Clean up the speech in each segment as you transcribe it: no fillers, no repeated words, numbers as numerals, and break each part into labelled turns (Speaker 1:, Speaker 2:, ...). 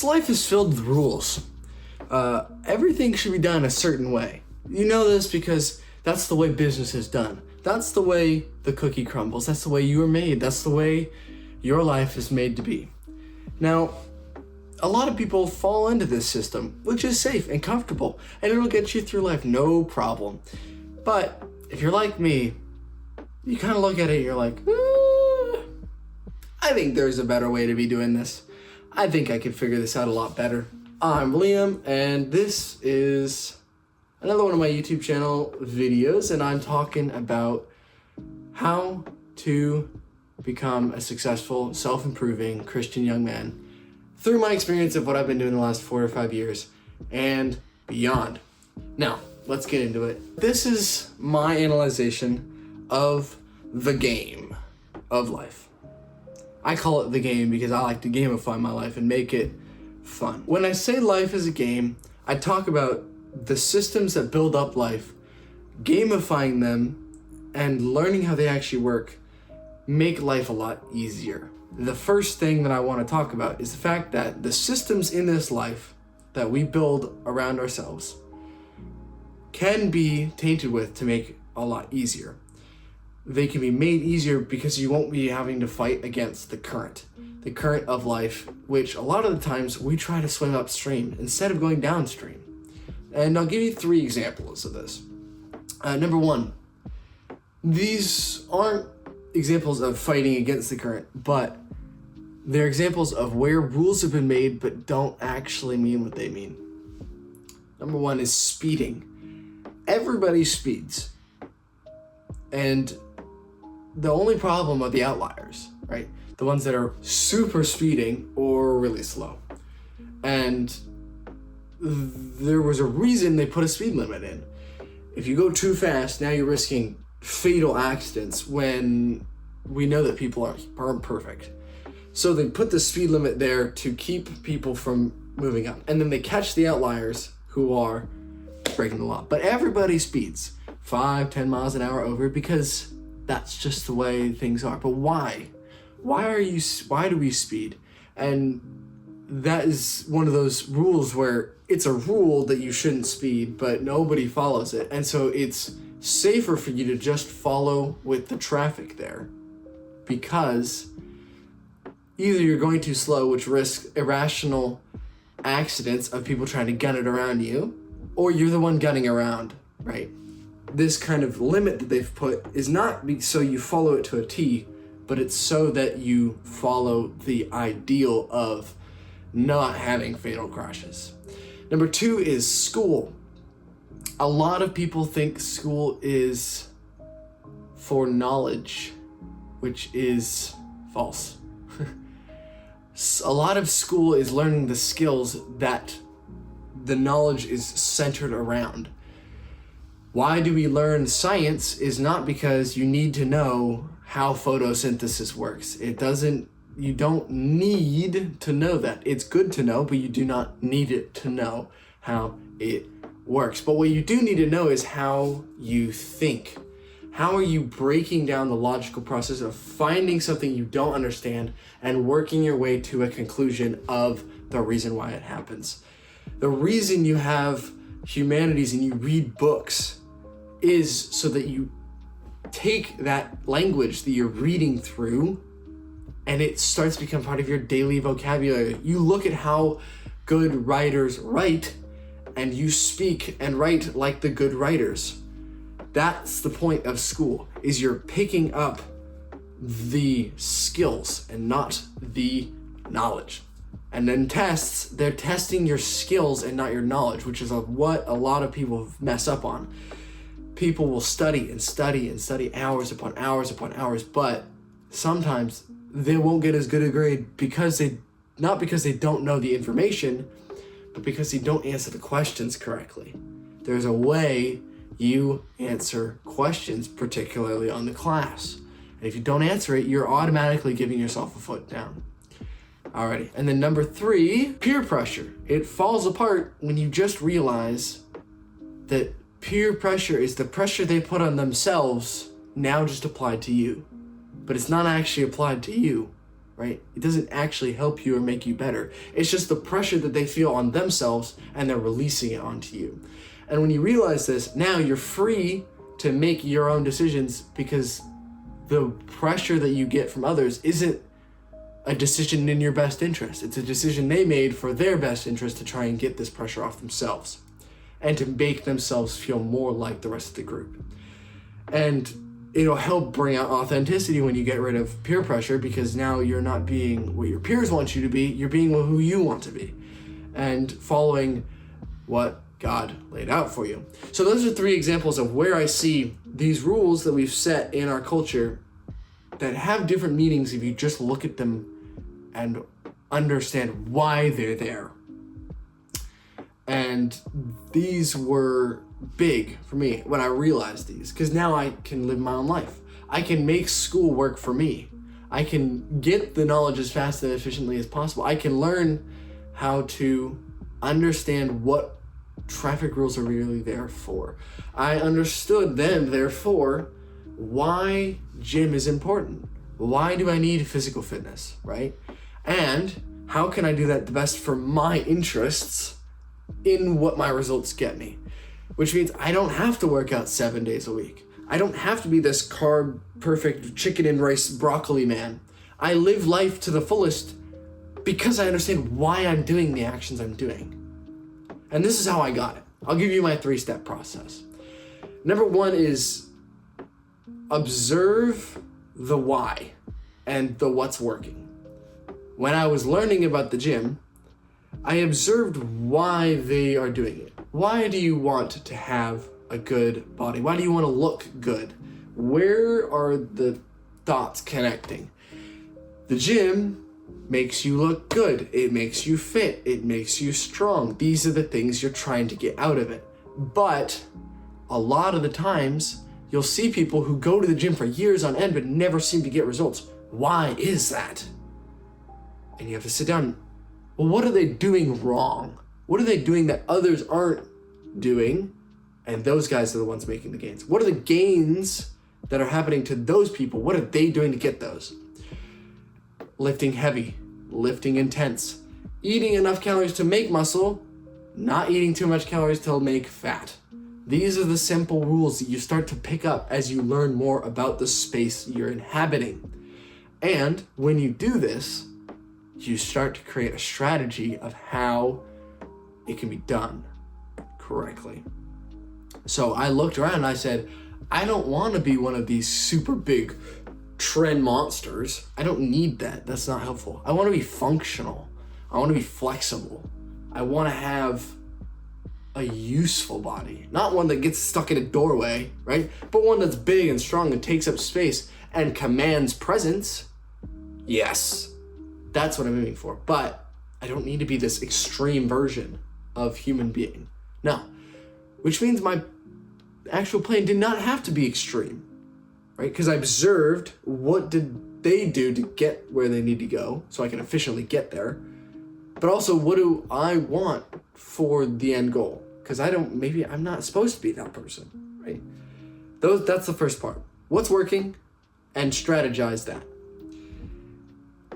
Speaker 1: This life is filled with rules. Everything should be done a certain way. You know this because that's the way business is done. That's the way the cookie crumbles. That's the way you were made. That's the way your life is made to be. Now, a lot of people fall into this system, which is safe and comfortable, and it'll get you through life no problem. But if you're like me, you kind of look at it and you're like, I think there's a better way to be doing this. I think I could figure this out a lot better. I'm Liam, and this is another one of my YouTube channel videos, and I'm talking about how to become a successful, self-improving Christian young man through my experience of what I've been doing the last 4 or 5 years and beyond. Now, let's get into it. This is my analyzation of the game of life. I call it the game because I like to gamify my life and make it fun. When I say life is a game, I talk about the systems that build up life, gamifying them, and learning how they actually work make life a lot easier. The first thing that I want to talk about is the fact that the systems in this life that we build around ourselves can be tainted with to make a lot easier. They can be made easier because you won't be having to fight against the current of life, which a lot of the times we try to swim upstream instead of going downstream. And I'll give you 3 examples of this. Number 1, these aren't examples of fighting against the current, but they're examples of where rules have been made but don't actually mean what they mean. Number 1 is speeding. Everybody speeds. And the only problem are the outliers, right? The ones that are super speeding or really slow. And there was a reason they put a speed limit in. If you go too fast, now you're risking fatal accidents when we know that people aren't perfect. So they put the speed limit there to keep people from moving up. And then they catch the outliers who are breaking the law. But everybody speeds 5-10 miles an hour over because that's just the way things are. But why? Why do we speed? And that is one of those rules where it's a rule that you shouldn't speed, but nobody follows it. And so it's safer for you to just follow with the traffic there, because either you're going too slow, which risks irrational accidents of people trying to gun it around you, or you're the one gunning around, right? This kind of limit that they've put is not so you follow it to a T, but it's so that you follow the ideal of not having fatal crashes. Number 2 is school. A lot of people think school is for knowledge, which is false. A lot of school is learning the skills that the knowledge is centered around. Why do we learn science is not because you need to know how photosynthesis works. You don't need to know that. It's good to know, but you do not need it to know how it works. But what you do need to know is how you think. How are you breaking down the logical process of finding something you don't understand and working your way to a conclusion of the reason why it happens? The reason you have humanities and you read books is so that you take that language that you're reading through and it starts to become part of your daily vocabulary. You look at how good writers write and you speak and write like the good writers. That's the point of school, is you're picking up the skills and not the knowledge. And then tests, they're testing your skills and not your knowledge, which is what a lot of people mess up on. People will study and study and study hours upon hours upon hours, but sometimes they won't get as good a grade not because they don't know the information, but because they don't answer the questions correctly. There's a way you answer questions, particularly on the class. And if you don't answer it, you're automatically giving yourself a foot down. Alrighty, and then number 3, peer pressure. It falls apart when you just realize that peer pressure is the pressure they put on themselves now just applied to you. But it's not actually applied to you, right? It doesn't actually help you or make you better. It's just the pressure that they feel on themselves and they're releasing it onto you. And when you realize this, now you're free to make your own decisions because the pressure that you get from others isn't a decision in your best interest. It's a decision they made for their best interest to try and get this pressure off themselves and to make themselves feel more like the rest of the group. And it'll help bring out authenticity when you get rid of peer pressure, because now you're not being what your peers want you to be, you're being who you want to be and following what God laid out for you. So those are 3 examples of where I see these rules that we've set in our culture that have different meanings if you just look at them and understand why they're there. And these were big for me when I realized these, because now I can live my own life. I can make school work for me. I can get the knowledge as fast and efficiently as possible. I can learn how to understand what traffic rules are really there for. I understood then, therefore, why gym is important. Why do I need physical fitness, right? And how can I do that the best for my interests in what my results get me? Which means I don't have to work out 7 days a week. I don't have to be this carb perfect chicken and rice broccoli man. I live life to the fullest because I understand why I'm doing the actions I'm doing. And this is how I got it. I'll give you my 3-step process. Number 1 is observe the why and the what's working. When I was learning about the gym, I observed why they are doing it. Why do you want to have a good body? Why do you want to look good? Where are the dots connecting? The gym makes you look good. It makes you fit. It makes you strong. These are the things you're trying to get out of it. But a lot of the times, you'll see people who go to the gym for years on end but never seem to get results. Why is that? And you have to sit down. Well, what are they doing wrong? What are they doing that others aren't doing? And those guys are the ones making the gains. What are the gains that are happening to those people? What are they doing to get those? Lifting heavy, lifting intense, eating enough calories to make muscle, not eating too much calories to make fat. These are the simple rules that you start to pick up as you learn more about the space you're inhabiting. And when you do this, you start to create a strategy of how it can be done correctly. So I looked around and I said, I don't want to be one of these super big trend monsters. I don't need that. That's not helpful. I want to be functional. I want to be flexible. I want to have a useful body, not one that gets stuck in a doorway, right? But one that's big and strong and takes up space and commands presence. Yes, that's what I'm aiming for. But I don't need to be this extreme version of human being. No, which means my actual plan did not have to be extreme, right? Because I observed what did they do to get where they need to go so I can efficiently get there. But also, what do I want for the end goal? Because maybe I'm not supposed to be that person, right? That's the first part. What's working and strategize that.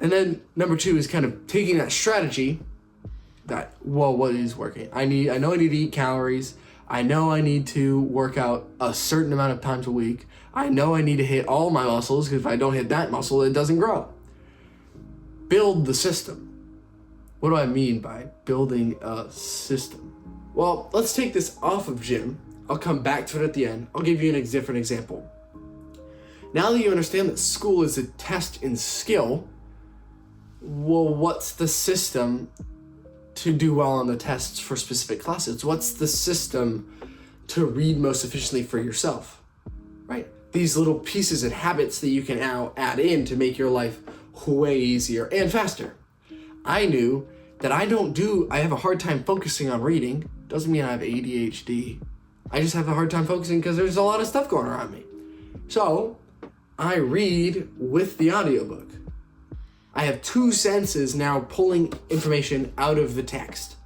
Speaker 1: And then number 2 is kind of taking that strategy what is working? I know I need to eat calories. I know I need to work out a certain amount of times a week. I know I need to hit all my muscles, because if I don't hit that muscle, it doesn't grow. Build the system. What do I mean by building a system? Well, let's take this off of gym. I'll come back to it at the end. I'll give you a different example. Now that you understand that school is a test in skill, well, what's the system to do well on the tests for specific classes? What's the system to read most efficiently for yourself, right? These little pieces and habits that you can now add in to make your life way easier and faster. I knew that I have a hard time focusing on reading. Doesn't mean I have ADHD. I just have a hard time focusing because there's a lot of stuff going around me. So I read with the audiobook. I have 2 senses now pulling information out of the text.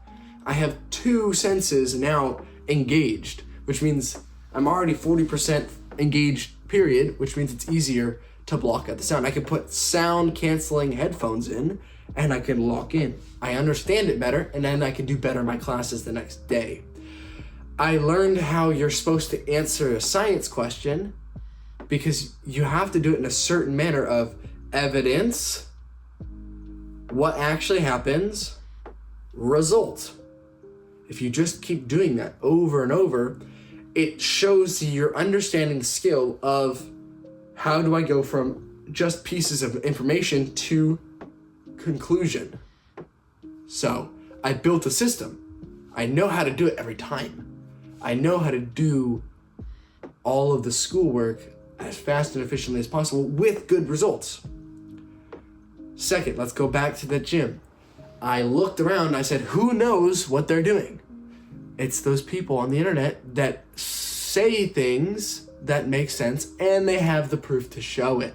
Speaker 1: I have 2 senses now engaged, which means I'm already 40% engaged, period, which means it's easier to block out the sound. I can put sound canceling headphones in and I can lock in. I understand it better, and then I can do better in my classes the next day. I learned how you're supposed to answer a science question because you have to do it in a certain manner of evidence, what actually happens, result. If you just keep doing that over and over, it shows your understanding skill of how do I go from just pieces of information to conclusion. So I built a system. I know how to do it every time. I know how to do all of the schoolwork as fast and efficiently as possible with good results. Second, let's go back to the gym. I looked around and I said, who knows what they're doing? It's those people on the internet that say things that make sense and they have the proof to show it.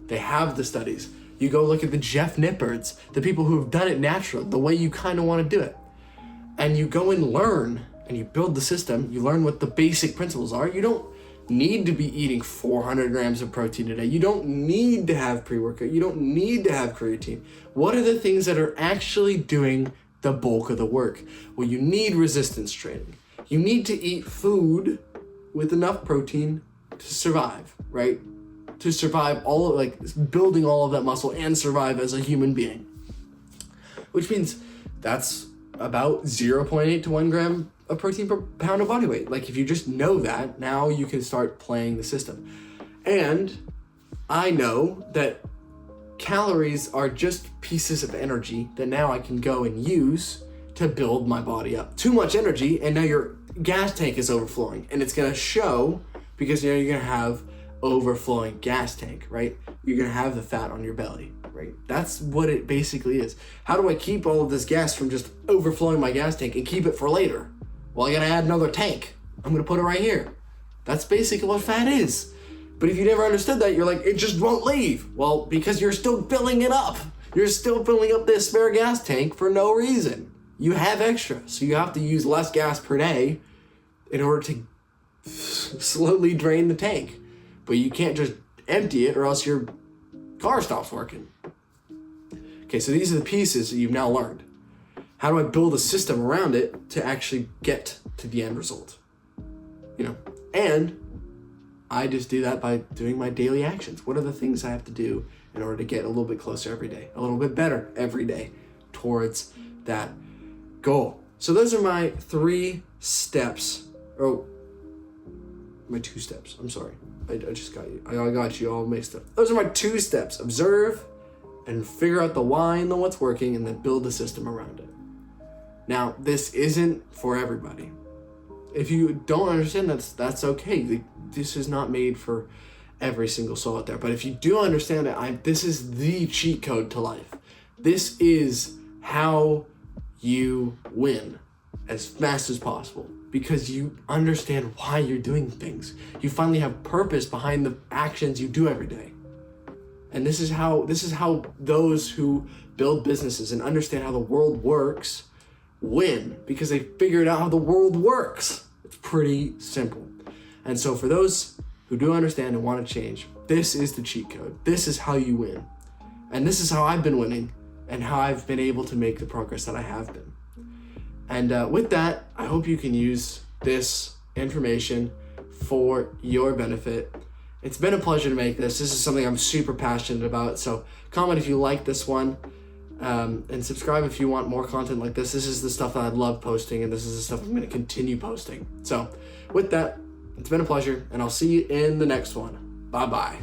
Speaker 1: They have the studies. You go look at the Jeff Nippards, the people who have done it naturally, the way you kind of want to do it. And you go and learn and you build the system. You learn what the basic principles are. You don't need to be eating 400 grams of protein a day. You don't need to have pre-workout. You don't need to have creatine. What are the things that are actually doing the bulk of the work? Well, you need resistance training. You need to eat food with enough protein to survive, right? To survive building all of that muscle and survive as a human being. Which means that's about 0.8 to 1 gram of protein per pound of body weight. Like if you just know that, now you can start playing the system. And I know that calories are just pieces of energy that now I can go and use to build my body up. Too much energy and now your gas tank is overflowing, and it's gonna show because you're gonna have overflowing gas tank, right? You're gonna have the fat on your belly, right? That's what it basically is. How do I keep all of this gas from just overflowing my gas tank and keep it for later? Well, I gotta add another tank. I'm gonna put it right here. That's basically what fat is. But if you never understood that, you're like, it just won't leave. Well, because you're still filling it up. You're still filling up this spare gas tank for no reason. You have extra, so you have to use less gas per day in order to slowly drain the tank. But you can't just empty it or else your car stops working. Okay, so these are the pieces that you've now learned. How do I build a system around it to actually get to the end result? And I just do that by doing my daily actions. What are the things I have to do in order to get a little bit closer every day, a little bit better every day towards that goal? So those are my 3 steps. My 2 steps. I'm sorry. I just got you. I got you all mixed up. Those are my 2 steps. Observe and figure out the why and the what's working, and then build a system around it. Now, this isn't for everybody. If you don't understand, that's okay. This is not made for every single soul out there. But if you do understand it, this is the cheat code to life. This is how you win as fast as possible, because you understand why you're doing things. You finally have purpose behind the actions you do every day. And this is how those who build businesses and understand how the world works win, because they figured out how the world works. It's pretty simple. And so for those who do understand and want to change, this is the cheat code. This is how you win. And this is how I've been winning and how I've been able to make the progress that I have been. And with that, I hope you can use this information for your benefit. It's been a pleasure to make this. This is something I'm super passionate about. So comment if you like this one, and subscribe if you want more content like this. This is the stuff that I love posting, and this is the stuff I'm going to continue posting. So with that, it's been a pleasure, and I'll see you in the next one. Bye-bye.